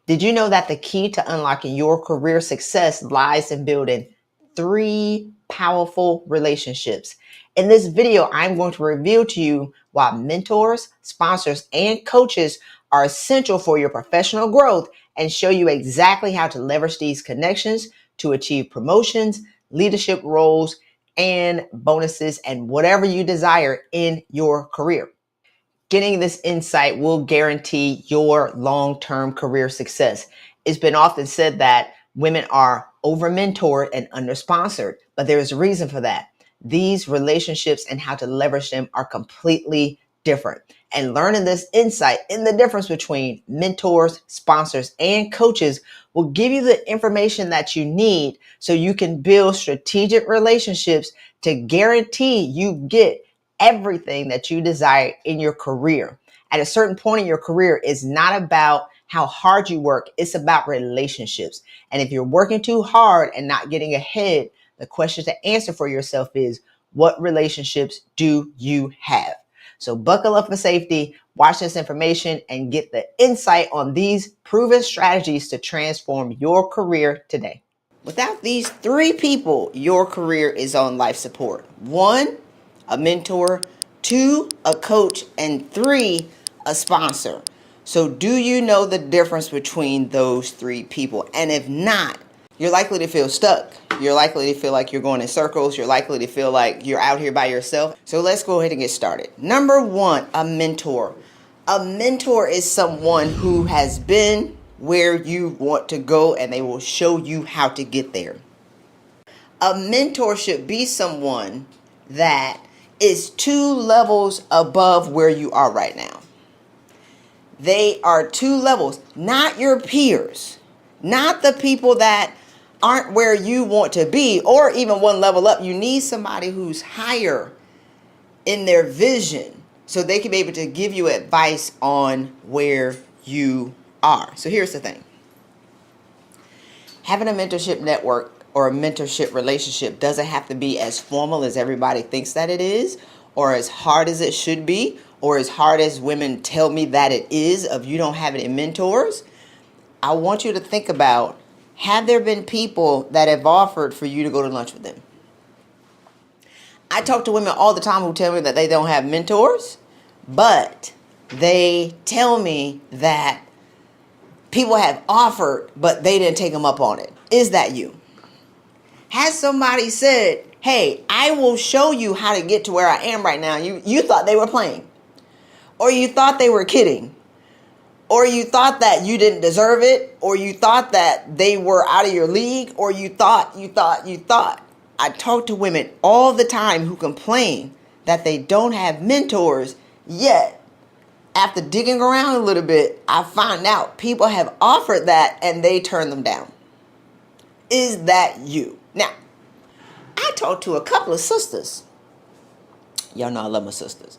Did you know that the key to unlocking your career success lies in building 3 powerful relationships? In this video, I'm going to reveal to you why mentors, sponsors, and coaches are essential for your professional growth and show you exactly how to leverage these connections to achieve promotions, leadership roles, and bonuses, and whatever you desire in your career. Getting this insight will guarantee your long-term career success. It's been often said that women are over-mentored and under-sponsored, but there is a reason for that. These relationships and how to leverage them are completely different. And learning this insight in the difference between mentors, sponsors, and coaches will give you the information that you need so you can build strategic relationships to guarantee you get everything that you desire in your career. At a certain point in your career, it's not about how hard you work, it's about relationships. And if you're working too hard and not getting ahead, the question to answer for yourself is, what relationships do you have? So buckle up for safety, watch this information, and get the insight on these proven strategies to transform your career today. Without these 3 people, your career is on life support. 1, a mentor, 2, a coach, and 3, a sponsor. So do you know the difference between those 3 people? And if not, you're likely to feel stuck. You're likely to feel like you're going in circles. You're likely to feel like you're out here by yourself. So let's go ahead and get started. Number 1, a mentor. A mentor is someone who has been where you want to go and they will show you how to get there. A mentor should be someone that is 2 levels above where you are right now. They are 2 levels, not your peers, not the people that aren't where you want to be, or even 1 level up. You need somebody who's higher in their vision so they can be able to give you advice on where you are. So here's the thing. Having a mentorship network or a mentorship relationship doesn't have to be as formal as everybody thinks that it is, or as hard as it should be, or as hard as women tell me that it is of you don't have any mentors. I want you to think about, have there been people that have offered for you to go to lunch with them? I talk to women all the time who tell me that they don't have mentors, but they tell me that people have offered, but they didn't take them up on it. Is that you? Has somebody said, hey, I will show you how to get to where I am right now? You thought they were playing, or you thought they were kidding, or you thought that you didn't deserve it, or you thought that they were out of your league, or you thought. I talk to women all the time who complain that they don't have mentors, yet after digging around a little bit, I find out people have offered that and they turn them down. Is that you? Now, I talked to a couple of sisters. Y'all know I love my sisters.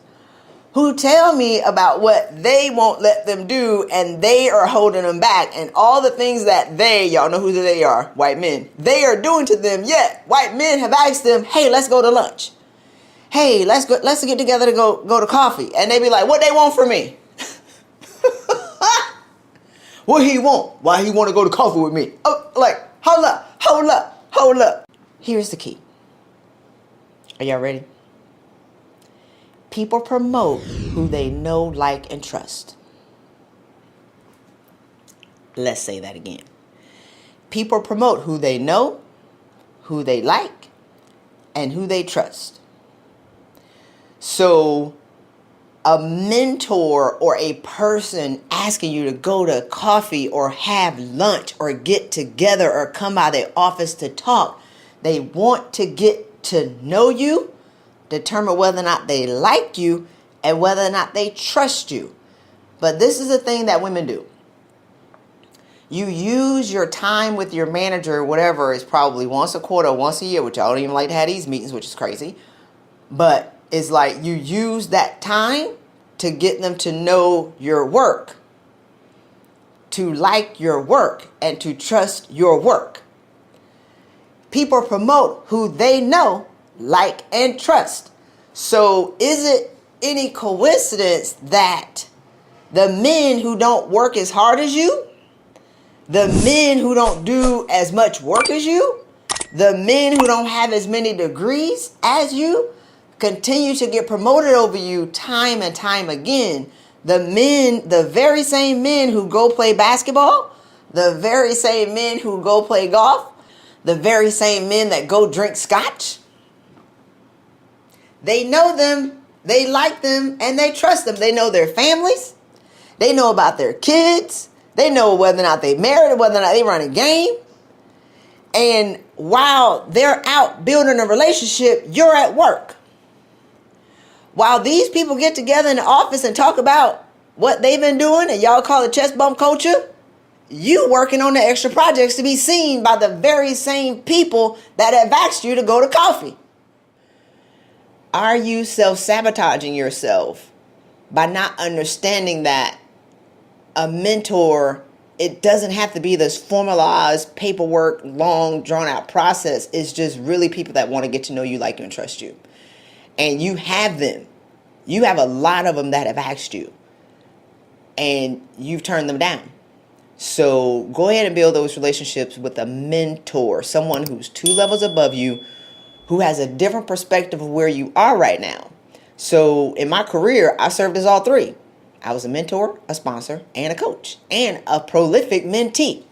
Who tell me about what they won't let them do and they are holding them back, and all the things that y'all know who they are, white men, they are doing to them, yet white men have asked them, hey, let's go to lunch. Hey, let's get together to go to coffee. And they be like, what they want from me? What he want? Why he want to go to coffee with me? Oh, like, hold up. Here's the key. Are y'all ready? People promote who they know, like, and trust. Let's say that again. People promote who they know, who they like, and who they trust. So a mentor or a person asking you to go to coffee or have lunch or get together or come by their office to talk, they want to get to know you, determine whether or not they like you, and whether or not they trust you. But this is the thing that women do. You use your time with your manager or whatever, is probably once a quarter, once a year, which I don't even like to have these meetings, which is crazy. But it's like you use that time to get them to know your work, to like your work, and to trust your work. People promote who they know, like, and trust. So is it any coincidence that the men who don't work as hard as you, The men who don't do as much work as you, the men who don't have as many degrees as you, continue to get promoted over you time and time again. The very same men who go play basketball, the very same men who go play golf, the very same men that go drink scotch, they know them, they like them, and they trust them. They know their families. They know about their kids. They know whether or not they married or whether or not they run a game. And while they're out building a relationship, you're at work. While these people get together in the office and talk about what they've been doing, and y'all call it chest bump culture, you working on the extra projects to be seen by the very same people that have asked you to go to coffee. Are you self-sabotaging yourself by not understanding that a mentor, it doesn't have to be this formalized paperwork, long drawn out process. It's just really people that want to get to know you, like you, and trust you. And you have them. You have a lot of them that have asked you, and you've turned them down. So go ahead and build those relationships with a mentor, someone who's 2 levels above you, who has a different perspective of where you are right now. So in my career, I served as all 3. I was a mentor, a sponsor, and a coach, and a prolific mentee.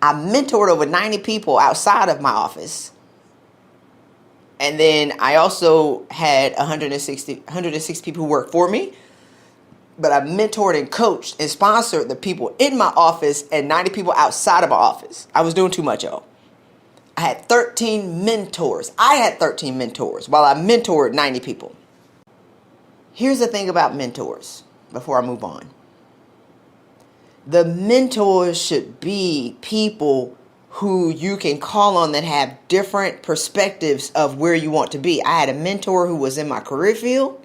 I mentored over 90 people outside of my office. And then I also had 160 people who worked for me. But I mentored and coached and sponsored the people in my office and 90 people outside of my office. I was doing too much, y'all. I had 13 mentors. I had 13 mentors while I mentored 90 people. Here's the thing about mentors before I move on. The mentors should be people who you can call on that have different perspectives of where you want to be. I had a mentor who was in my career field.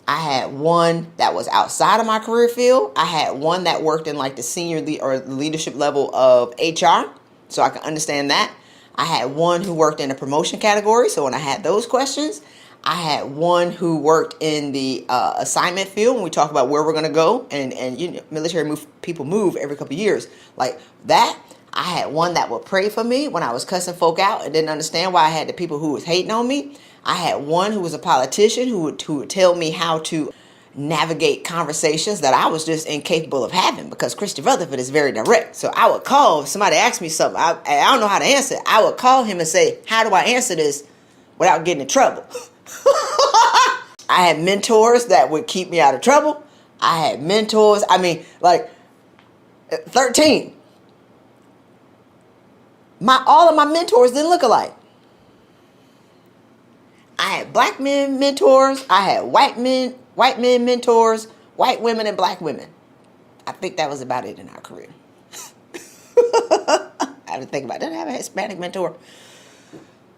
I had one that was outside of my career field. I had one that worked in like the senior or leadership level of HR, so I could understand that. I had one who worked in a promotion category, so when I had those questions. I had one who worked in the assignment field when we talk about where we're going to go, and you know, military people move every couple of years like that. I had one that would pray for me when I was cussing folk out and didn't understand why I had the people who was hating on me. I had one who was a politician who would tell me how to navigate conversations that I was just incapable of having, because Christy Rutherford is very direct. So I would call, if somebody asked me something, I don't know how to answer it. I would call him and say, how do I answer this without getting in trouble? I had mentors that would keep me out of trouble. I had mentors, 13. All of my mentors didn't look alike. I had black men mentors. I had white men mentors, white women and black women. I think that was about it in our career. I have to think about it. Did I have a Hispanic mentor?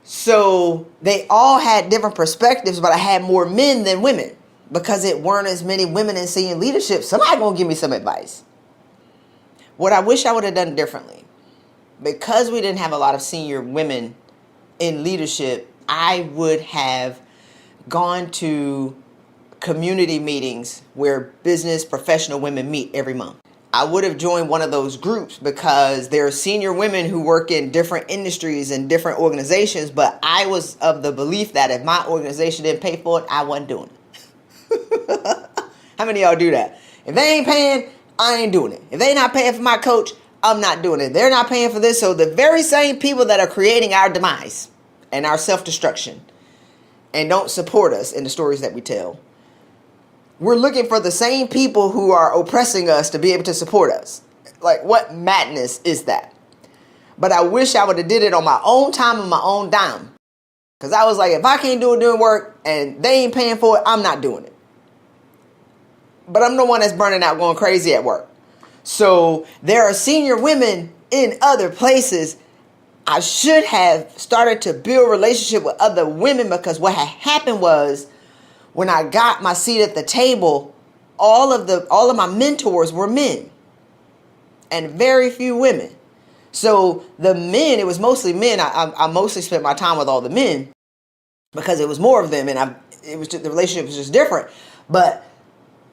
So they all had different perspectives, but I had more men than women because it weren't as many women in senior leadership. Somebody gonna give me some advice. What I wish I would have done differently, because we didn't have a lot of senior women in leadership, I would have gone to community meetings where business professional women meet every month. I would have joined one of those groups because there are senior women who work in different industries and different organizations, but I was of the belief that if my organization didn't pay for it, I wasn't doing it. How many of y'all do that? If they ain't paying, I ain't doing it. If they not paying for my coach, I'm not doing it. They're not paying for this. So the very same people that are creating our demise and our self-destruction and don't support us in the stories that we tell, we're looking for the same people who are oppressing us to be able to support us. Like, what madness is that? But I wish I would have did it on my own time and my own dime. Because I was like, if I can't do it doing work and they ain't paying for it, I'm not doing it. But I'm the one that's burning out, going crazy at work. So there are senior women in other places. I should have started to build relationship with other women, because what had happened was, when I got my seat at the table, all of my mentors were men and very few women. So the men, it was mostly men. I mostly spent my time with all the men because it was more of them, and the relationship was just different. But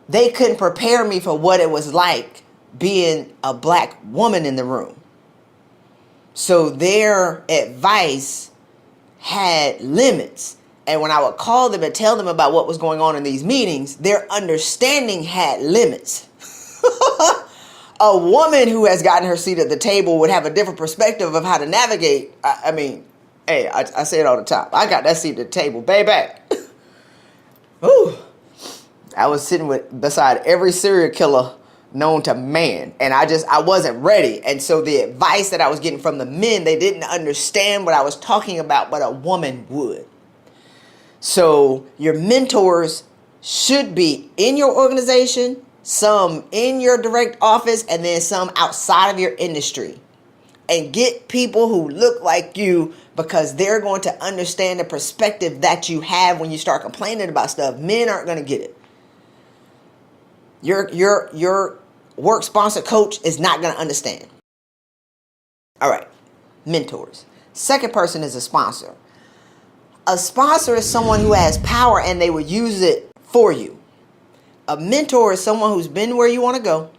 they couldn't prepare me for what it was like being a black woman in the room. So their advice had limits. And when I would call them and tell them about what was going on in these meetings, their understanding had limits. A woman who has gotten her seat at the table would have a different perspective of how to navigate. I mean, hey, I say it all the time. I got that seat at the table, baby. Ooh. I was sitting beside every serial killer known to man, and I wasn't ready. And so the advice that I was getting from the men, they didn't understand what I was talking about, but a woman would. So your mentors should be in your organization, some in your direct office, and then some outside of your industry. And get people who look like you, because they're going to understand the perspective that you have when you start complaining about stuff. Men aren't going to get it. Your work sponsor coach is not going to understand. All right, mentors. Second person is a sponsor. A sponsor is someone who has power and they will use it for you. A mentor is someone who's been where you want to go.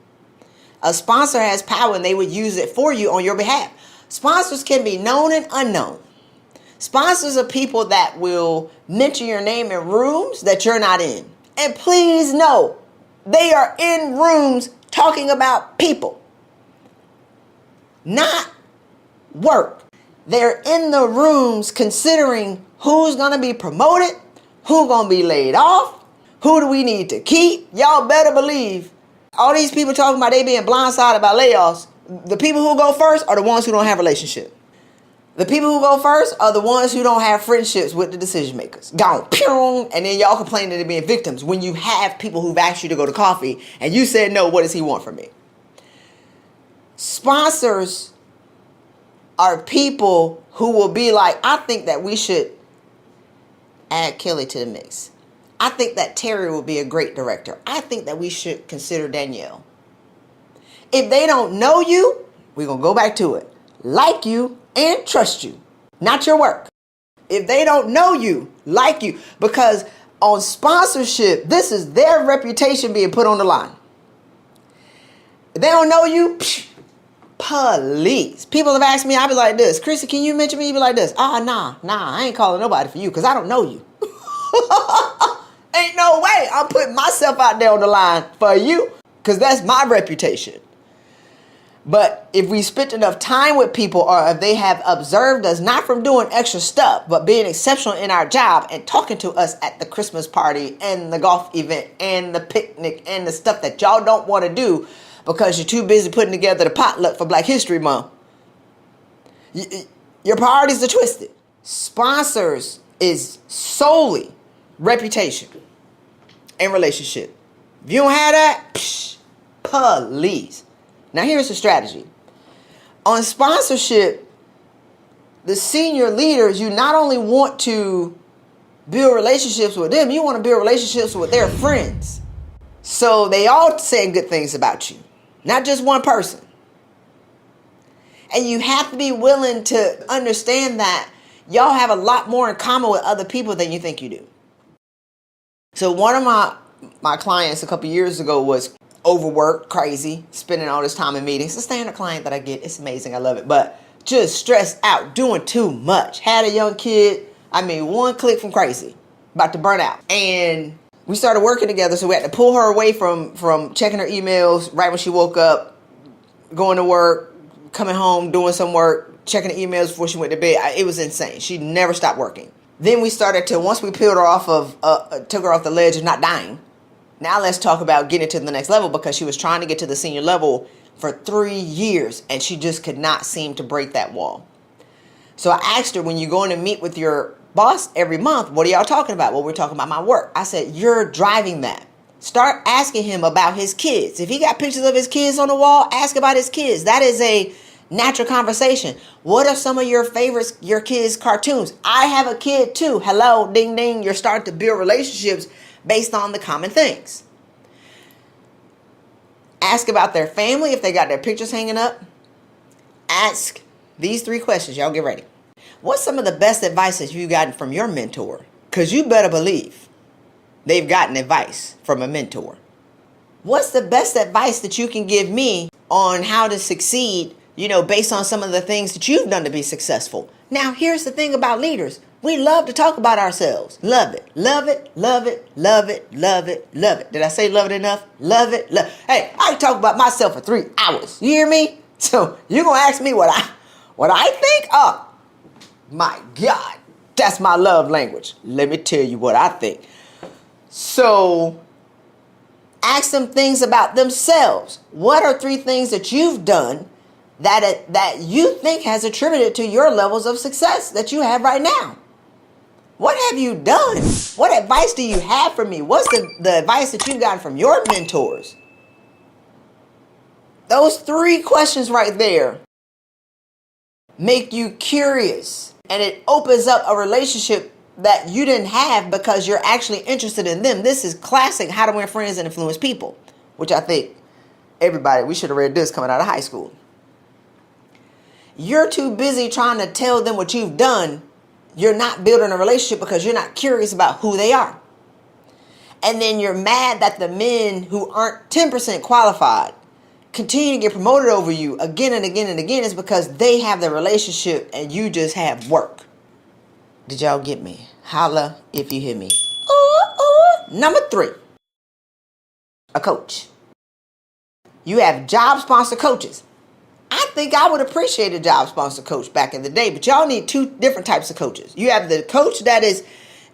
A sponsor has power and they would use it for you on your behalf. Sponsors can be known and unknown. Sponsors are people that will mention your name in rooms that you're not in. And please know, they are in rooms talking about people, not work. They're in the rooms considering who's going to be promoted, who's going to be laid off, who do we need to keep. Y'all better believe all these people talking about they being blindsided by layoffs. The people who go first are the ones who don't have a relationship. The people who go first are the ones who don't have friendships with the decision makers. Gone, pew, and then y'all complain that they're being victims when you have people who've asked you to go to coffee and you said no. What does he want from me? Sponsors are people who will be like, I think that we should add Kelly to the mix. I think that Terry would be a great director. I think that we should consider Danielle. If they don't know you, we're going to go back to it. Like you and trust you, not your work. If they don't know you, like you, because on sponsorship, this is their reputation being put on the line. If they don't know you, please. People have asked me, I'll be like this. Christy, can you mention me? You be like this. Nah, I ain't calling nobody for you because I don't know you. Ain't no way I'm putting myself out there on the line for you because that's my reputation. But if we spent enough time with people, or if they have observed us, not from doing extra stuff, but being exceptional in our job and talking to us at the Christmas party and the golf event and the picnic and the stuff that y'all don't want to do because you're too busy putting together the potluck for Black History Month, your priorities are twisted. Sponsors is solely reputation and relationship. If you don't have that, please. Now here's the strategy. On sponsorship, the senior leaders, you not only want to build relationships with them, you want to build relationships with their friends. So they all say good things about you, not just one person. And you have to be willing to understand that y'all have a lot more in common with other people than you think you do. So one of my clients a couple years ago was overworked, crazy, spending all this time in meetings. It's a standard client that I get. It's amazing. I love it. But just stressed out, doing too much. Had a young kid. One click from crazy. About to burn out. And we started working together, so we had to pull her away from checking her emails right when she woke up, going to work, coming home, doing some work, checking the emails before she went to bed. It was insane. She never stopped working. Then we started to, once we peeled her off took her off the ledge of not dying, now let's talk about getting to the next level, because she was trying to get to the senior level for 3 years and she just could not seem to break that wall. So I asked her, when you're going to meet with your boss every month, what are y'all talking about? Well, we're talking about my work. I said, you're driving that. Start asking him about his kids. If he got pictures of his kids on the wall, ask about his kids. That is a natural conversation. What are some of your favorites, your kids' cartoons? I have a kid too. Hello, ding, ding. You're starting to build relationships based on the common things. Ask about their family if they got their pictures hanging up. Ask these 3 questions. Y'all get ready. What's some of the best advice that you've gotten from your mentor? Because you better believe they've gotten advice from a mentor. What's the best advice that you can give me on how to succeed, based on some of the things that you've done to be successful? Now, here's the thing about leaders. We love to talk about ourselves. Love it, love it, love it, love it, love it, love it. Did I say love it enough? Love it, love. Hey, I can talk about myself for 3 hours. You hear me? So you're going to ask me what I think? Oh, my God. That's my love language. Let me tell you what I think. So ask them things about themselves. What are 3 things that you've done that you think has attributed to your levels of success that you have right now? What have you done? What advice do you have for me? What's the advice that you've gotten from your mentors? Those 3 questions right there make you curious, and it opens up a relationship that you didn't have because you're actually interested in them. This is classic How to Win Friends and Influence People, which I think we should have read this coming out of high school. You're too busy trying to tell them what you've done. You're not building a relationship because you're not curious about who they are. And then you're mad that the men who aren't 10% qualified continue to get promoted over you again and again and again. Is because they have the relationship and you just have work. Did y'all get me? Holla if you hear me. Number 3, a coach. You have job sponsor coaches. I think I would appreciate a job sponsor coach back in the day, but y'all need 2 different types of coaches. You have the coach that is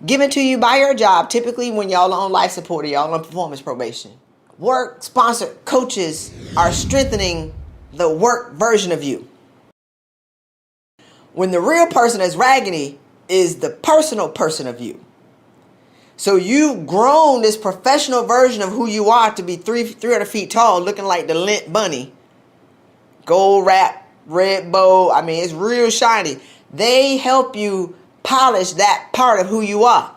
given to you by your job, typically when y'all are on life support or y'all on performance probation. Work sponsored coaches are strengthening the work version of you. When the real person is raggedy is the personal person of you. So you've grown this professional version of who you are to be 300 feet tall, looking like the lint bunny. Gold wrap, red bow. I mean, it's real shiny. They help you polish that part of who you are.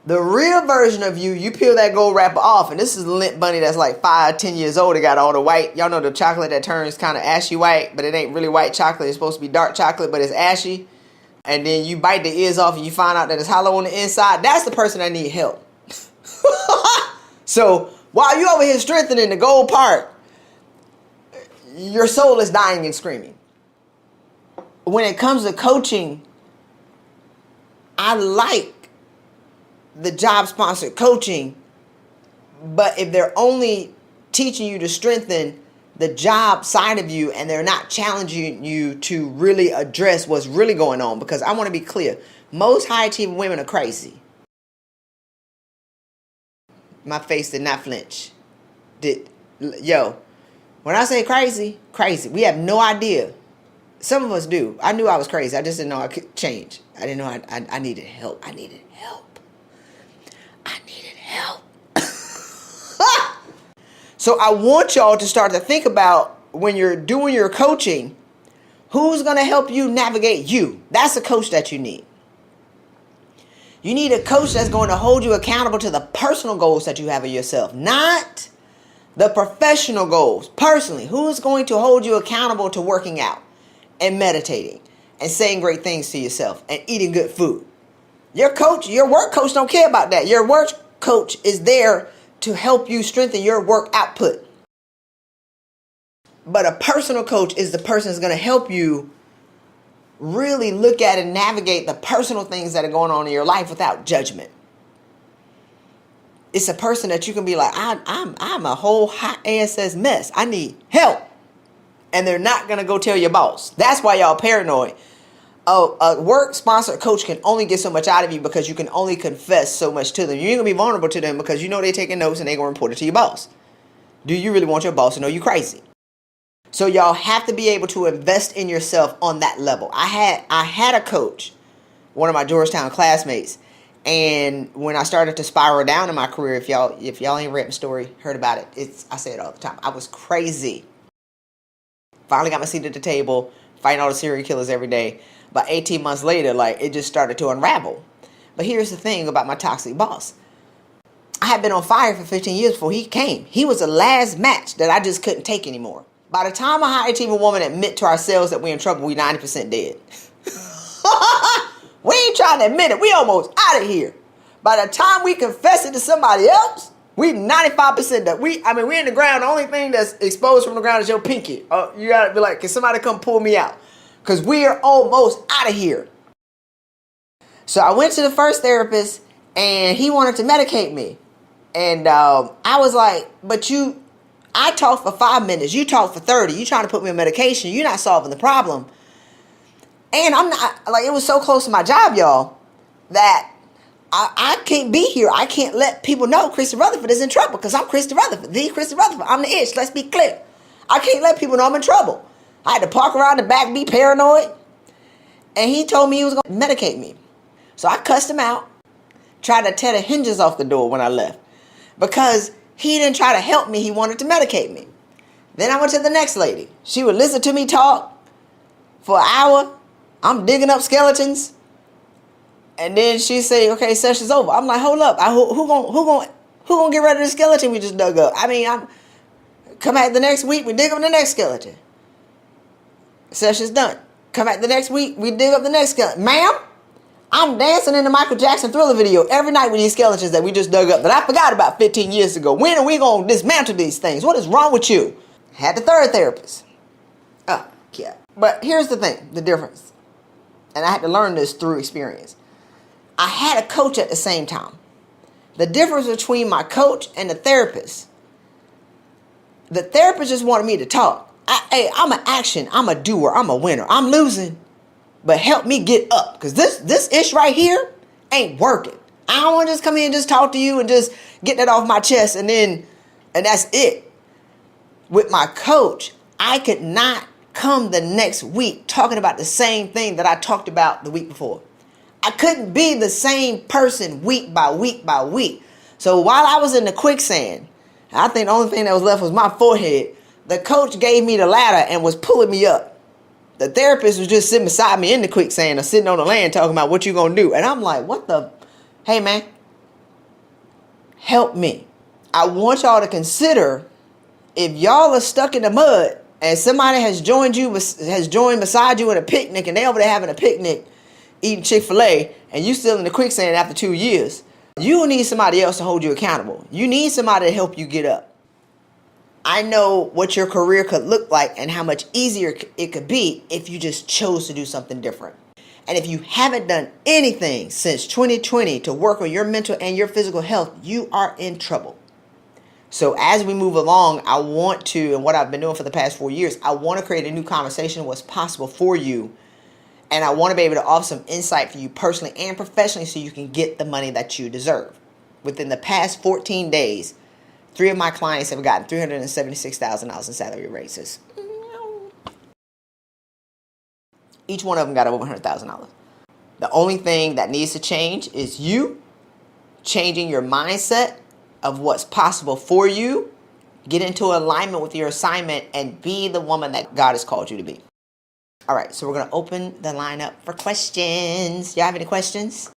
The real version of you, you peel that gold wrapper off, and this is the lint bunny that's like 5-10 years old. It got all the white. Y'all know the chocolate that turns kind of ashy white, but it ain't really white chocolate. It's supposed to be dark chocolate, but it's ashy. And then you bite the ears off and you find out that it's hollow on the inside. That's the person that need help. So while you over here strengthening the gold part, your soul is dying and screaming. When it comes to coaching, I like the job sponsored coaching, but if they're only teaching you to strengthen the job side of you and they're not challenging you to really address what's really going on, because I want to be clear, most high achieving women are crazy. My face did not flinch. When I say crazy, crazy. We have no idea. Some of us do. I knew I was crazy. I just didn't know I could change. I didn't know I needed help. I needed help. So I want y'all to start to think about, when you're doing your coaching, who's going to help you navigate you. That's a coach that you need. You need a coach that's going to hold you accountable to the personal goals that you have of yourself, not the professional goals. Personally, who is going to hold you accountable to working out and meditating and saying great things to yourself and eating good food? Your coach, your work coach don't care about that. Your work coach is there to help you strengthen your work output. But a personal coach is the person that's going to help you really look at and navigate the personal things that are going on in your life without judgment. It's a person that you can be like, I'm a whole hot ass mess. I need help. And they're not going to go tell your boss. That's why y'all paranoid. A work sponsored coach can only get so much out of you because you can only confess so much to them. You ain't going to be vulnerable to them because you know they're taking notes and they're going to report it to your boss. Do you really want your boss to know you crazy? So y'all have to be able to invest in yourself on that level. I had a coach, one of my Georgetown classmates, and when I started to spiral down in my career, if y'all ain't read my story, heard about it, I say it all the time. I was crazy. Finally got my seat at the table, fighting all the serial killers every day. About 18 months later, it just started to unravel. But here's the thing about my toxic boss. I had been on fire for 15 years before he came. He was the last match that I just couldn't take anymore. By the time a high achieving woman admit to ourselves that we're in trouble, we 90% dead. We ain't trying to admit it. We almost out of here. By the time we confess it to somebody else, We 95% that we in the ground. The only thing that's exposed from the ground is your pinky. Oh, you gotta be like, can somebody come pull me out? Because we are almost out of here. So I went to the first therapist and he wanted to medicate me. And I was like, but I talked for 5 minutes. You talked for 30. You trying to put me on medication. You're not solving the problem. And I'm not, like, it was so close to my job, y'all, that I can't be here. I can't let people know Christy Rutherford is in trouble because I'm Christy Rutherford, the Christy Rutherford. I'm the itch. Let's be clear. I can't let people know I'm in trouble. I had to park around the back, be paranoid. And he told me he was going to medicate me. So I cussed him out, tried to tear the hinges off the door when I left because he didn't try to help me. He wanted to medicate me. Then I went to the next lady. She would listen to me talk for an hour. I'm digging up skeletons. And then she say, okay, session's over. I'm like, hold up. Who gonna get rid of the skeleton we just dug up? I'm come back the next week, we dig up the next skeleton. Session's done. Come back the next week, we dig up the next skeleton. Ma'am, I'm dancing in the Michael Jackson Thriller video every night with these skeletons that we just dug up that I forgot about 15 years ago. When are we gonna dismantle these things? What is wrong with you? Had the third therapist. Oh, yeah. But here's the thing, the difference. And I had to learn this through experience. I had a coach at the same time. The difference between my coach and the therapist just wanted me to talk. I'm an action. I'm a doer. I'm a winner. I'm losing. But help me get up. Because this ish right here ain't working. I don't want to just come in and just talk to you and just get that off my chest and that's it. With my coach, I could not come the next week talking about the same thing that I talked about the week before. I couldn't be the same person week by week by week. So while I was in the quicksand, I think the only thing that was left was my forehead. The coach gave me the ladder and was pulling me up. The therapist was just sitting beside me in the quicksand or sitting on the land talking about what you gonna do. And I'm like, hey man, help me. I want y'all to consider if y'all are stuck in the mud and somebody has joined beside you at a picnic and they over there having a picnic eating Chick-fil-A and you still in the quicksand after 2 years, you need somebody else to hold you accountable. You need somebody to help you get up. I know what your career could look like and how much easier it could be if you just chose to do something different. And if you haven't done anything since 2020 to work on your mental and your physical health, you are in trouble. So as we move along, I want to, and what I've been doing for the past 4 years, I want to create a new conversation of what's possible for you. And I want to be able to offer some insight for you personally and professionally so you can get the money that you deserve. Within the past 14 days, 3 of my clients have gotten $376,000 in salary raises. Each one of them got over $100,000. The only thing that needs to change is you changing your mindset of what's possible for you. Get into alignment with your assignment and be the woman that God has called you to be. All right, so we're going to open the line up for questions. Y'all have any questions?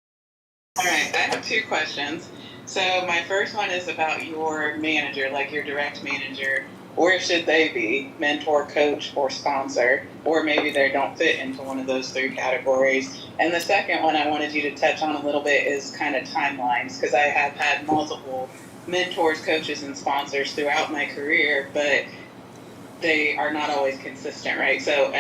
All right, I have 2 questions. So my first one is about your manager, like your direct manager. Where should they be? Mentor, coach, or sponsor? Or maybe they don't fit into one of those 3 categories. And the second one I wanted you to touch on a little bit is kind of timelines, because I have had multiple mentors, coaches, and sponsors throughout my career, but they are not always consistent, right? So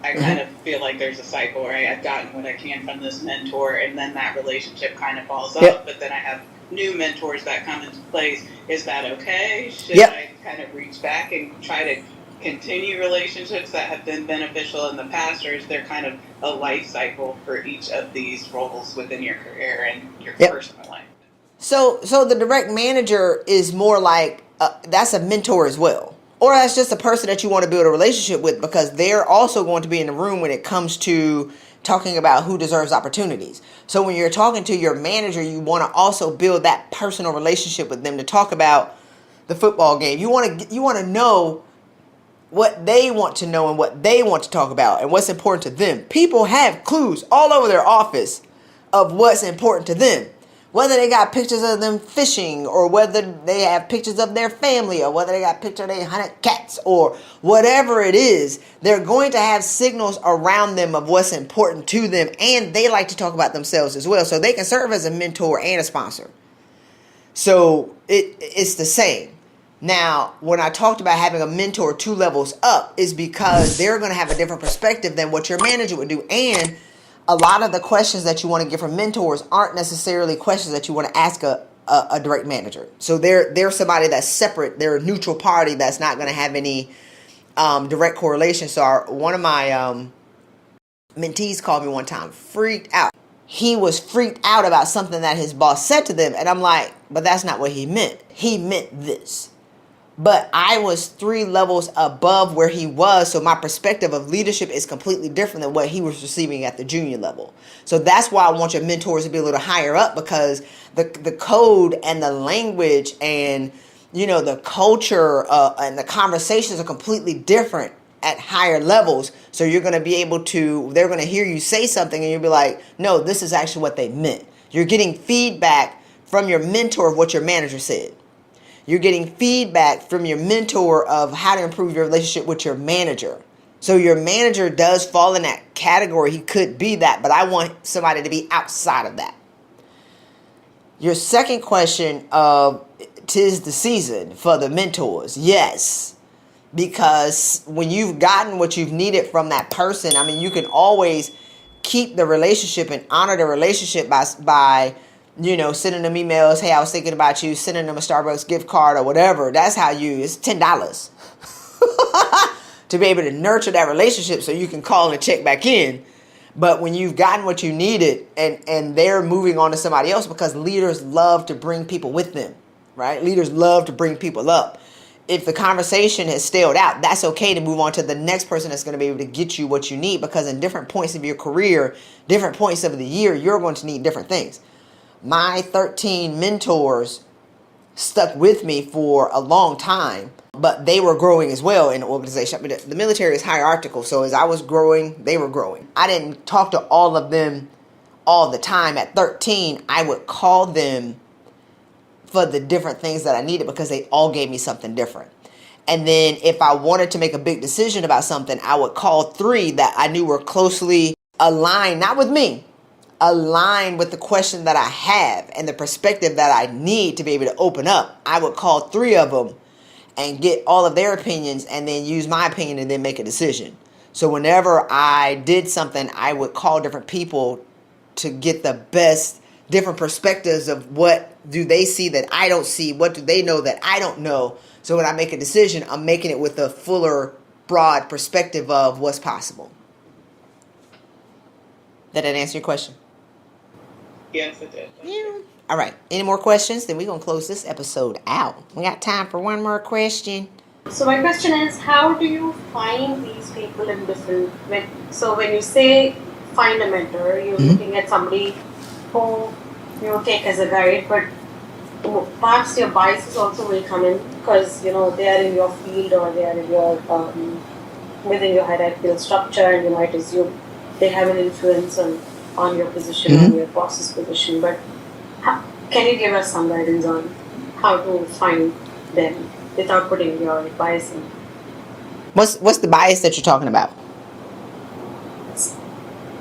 I kind of feel like there's a cycle, right? I've gotten what I can from this mentor, and then that relationship kind of falls off, but then I have new mentors that come into place. Is that okay? Should I kind of reach back and try to continue relationships that have been beneficial in the past, or is there kind of a life cycle for each of these roles within your career and your personal life? So the direct manager is more like, that's a mentor as well. Or that's just a person that you want to build a relationship with, because they're also going to be in the room when it comes to talking about who deserves opportunities. So when you're talking to your manager, you want to also build that personal relationship with them to talk about the football game. You want to know what they want to know and what they want to talk about and what's important to them. People have clues all over their office of what's important to them. Whether they got pictures of them fishing, or whether they have pictures of their family, or whether they got pictures of their 100 cats, or whatever it is, they're going to have signals around them of what's important to them, and they like to talk about themselves as well. So they can serve as a mentor and a sponsor. So it's the same. Now, when I talked about having a mentor 2 levels up, is because they're going to have a different perspective than what your manager would do. And a lot of the questions that you want to get from mentors aren't necessarily questions that you want to ask a direct manager. So they're somebody that's separate. They're a neutral party that's not going to have any direct correlation. So one of my mentees called me one time, freaked out. He was freaked out about something that his boss said to them. And I'm like, but that's not what he meant. He meant this. But I was 3 levels above where he was, so my perspective of leadership is completely different than what he was receiving at the junior level. So that's why I want your mentors to be a little higher up, because the code and the language and, you know, the culture and the conversations are completely different at higher levels. So you're going to be able to, they're going to hear you say something and you'll be like, no, this is actually what they meant. You're getting feedback from your mentor of what your manager said. You're getting feedback from your mentor of how to improve your relationship with your manager. So your manager does fall in that category. He could be that, but I want somebody to be outside of that. Your second question of 'tis the season for the mentors. Yes, because when you've gotten what you've needed from that person, I mean, you can always keep the relationship and honor the relationship by you know, sending them emails. Hey, I was thinking about you. Sending them a Starbucks gift card or whatever. That's how it's $10 to be able to nurture that relationship so you can call and check back in. But when you've gotten what you needed and they're moving on to somebody else, because leaders love to bring people with them, right? Leaders love to bring people up. If the conversation has staled out, that's okay to move on to the next person that's going to be able to get you what you need, because in different points of your career, different points of the year, you're going to need different things. My 13 mentors stuck with me for a long time, but they were growing as well in the organization. I mean, the military is hierarchical, so as I was growing, they were growing. I didn't talk to all of them all the time. At 13, I would call them for the different things that I needed because they all gave me something different. And then if I wanted to make a big decision about something, I would call 3 that I knew were closely aligned, not with me, aligned with the question that I have and the perspective that I need to be able to open up. I would call 3 of them and get all of their opinions and then use my opinion and then make a decision. So whenever I did something, I would call different people to get the best different perspectives of what do they see that I don't see, what do they know that I don't know. So when I make a decision, I'm making it with a fuller, broad perspective of what's possible. Did that answer your question? Yes, it did. Yeah. All right. Any more questions? Then we're going to close this episode out. We got time for one more question. So my question is, how do you find these people in different... So when you say find a mentor, you're looking at somebody who you take as a guide, but perhaps your biases also will come in because, you know, they are in your field or they are in your within your hierarchical structure, and you might assume they have an influence on your position, on your boss's position. But can you give us some guidance on how to find them without putting your bias in? What's the bias that you're talking about?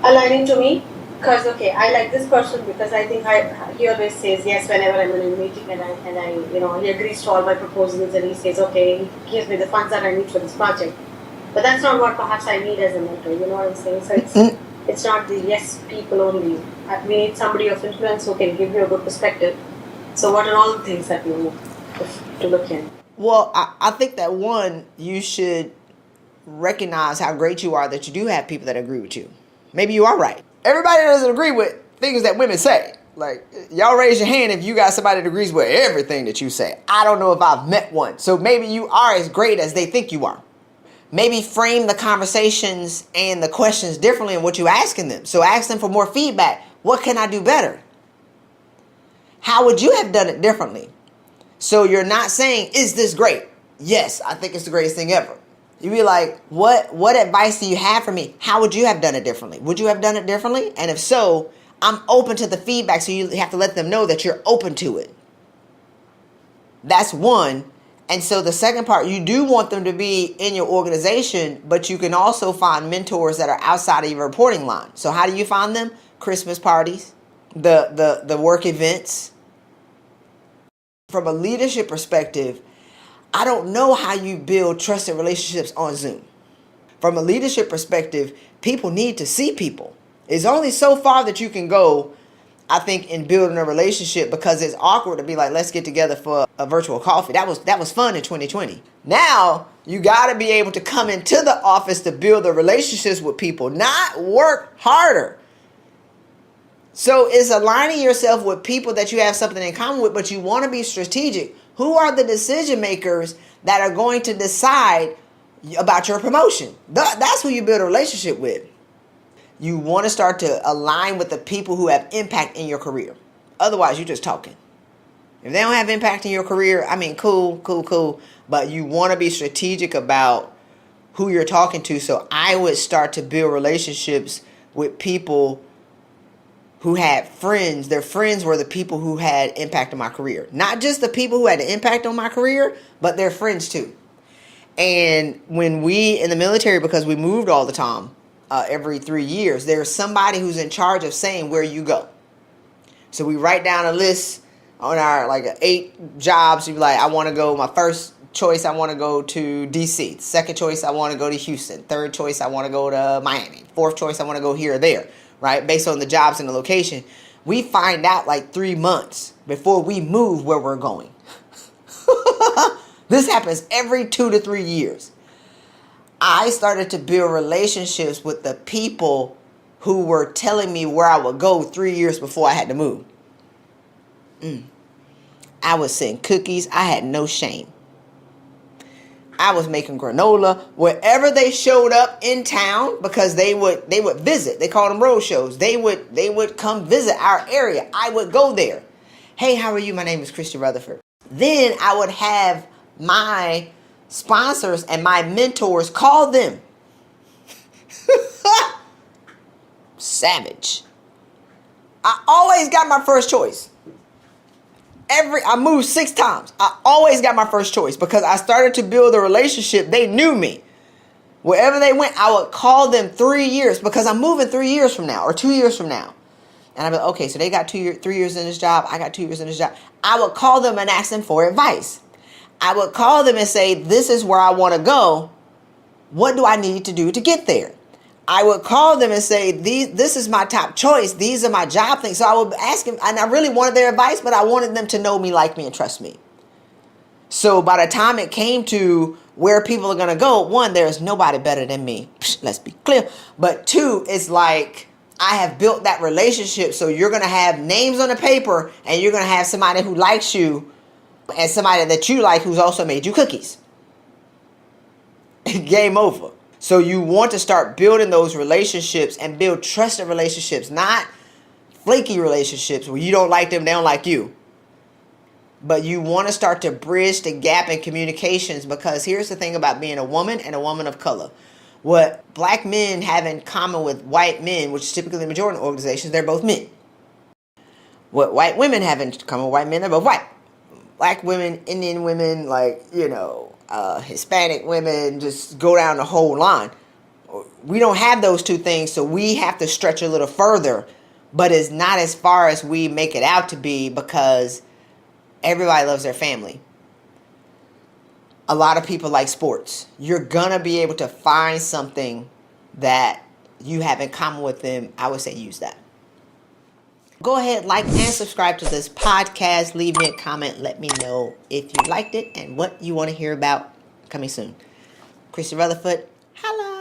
Aligning to me, because I like this person because I think he always says yes whenever I'm in a meeting, and I you know, he agrees to all my proposals, and he says okay, he gives me the funds that I need for this project. But that's not what perhaps I need as a mentor. You know what I'm saying? So it's not the yes people only. We need somebody of influence who can give you a good perspective. So what are all the things that you need to look in? Well, I think that one, you should recognize how great you are that you do have people that agree with you. Maybe you are right. Everybody doesn't agree with things that women say. Like, y'all raise your hand if you got somebody that agrees with everything that you say. I don't know if I've met one. So maybe you are as great as they think you are. Maybe frame the conversations and the questions differently in what you're asking them. So ask them for more feedback. What can I do better? How would you have done it differently? So you're not saying, is this great? Yes, I think it's the greatest thing ever. You'd be like, what advice do you have for me? How would you have done it differently? Would you have done it differently? And if so, I'm open to the feedback. So you have to let them know that you're open to it. That's one. And so the second part, you do want them to be in your organization, but you can also find mentors that are outside of your reporting line. So how do you find them? Christmas parties, the work events, from a leadership perspective, I don't know how you build trusted relationships on Zoom. From a leadership perspective, people need to see people. It's only so far that you can go, I think, in building a relationship, because it's awkward to be like, let's get together for a virtual coffee. That was fun in 2020. Now, you got to be able to come into the office to build the relationships with people, not work harder. So it's aligning yourself with people that you have something in common with, but you want to be strategic. Who are the decision makers that are going to decide about your promotion? That's who you build a relationship with. You want to start to align with the people who have impact in your career. Otherwise, you're just talking. If they don't have impact in your career, I mean, cool. But you want to be strategic about who you're talking to. So I would start to build relationships with people who had friends. Their friends were the people who had impact on my career. Not just the people who had an impact on my career, but their friends too. And when we in the military, because we moved all the time, every 3 years, there's somebody who's in charge of saying where you go. So we write down a list on our 8 jobs. You be like, I want to go, my first choice, I want to go to DC. Second choice, I want to go to Houston. Third choice, I want to go to Miami. Fourth choice, I want to go here or there, right? Based on the jobs and the location. We find out 3 months before we move where we're going. This happens every 2 to 3 years. I started to build relationships with the people who were telling me where I would go 3 years before I had to move. I was sending cookies. I had no shame. I was making granola wherever they showed up in town, because they would visit. They called them road shows. They would come visit our area. I would go there. Hey, how are you? My name is Christy Rutherford. Then I would have my sponsors and my mentors call them. Savage. I always got my first choice. I moved 6 times. I always got my first choice because I started to build a relationship. They knew me. Wherever they went, I would call them 3 years, because I'm moving 3 years from now or 2 years from now. And I'd be like, okay, so they got 3 years in this job. I got 2 years in this job. I would call them and ask them for advice. I would call them and say, this is where I want to go. What do I need to do to get there? I would call them and say, this is my top choice. These are my job things. So I would ask them, and I really wanted their advice, but I wanted them to know me, like me, and trust me. So by the time it came to where people are going to go, 1, there's nobody better than me. Let's be clear. But 2, it's like I have built that relationship. So you're going to have names on the paper, and you're going to have somebody who likes you and somebody that you like who's also made you cookies. Game over. So you want to start building those relationships and build trusted relationships, not flaky relationships where you don't like them, they don't like you. But you want to start to bridge the gap in communications, because here's the thing about being a woman and a woman of color. What black men have in common with white men, which is typically the majority of organizations, they're both men. What white women have in common with white men, they're both white. Black women, Indian women, Hispanic women, just go down the whole line. We don't have those 2 things, so we have to stretch a little further, but it's not as far as we make it out to be, because everybody loves their family. A lot of people like sports. You're going to be able to find something that you have in common with them. I would say use that. Go ahead, like and subscribe to this podcast. Leave me a comment. Let me know if you liked it and what you want to hear about coming soon. Christy Rutherford, holla.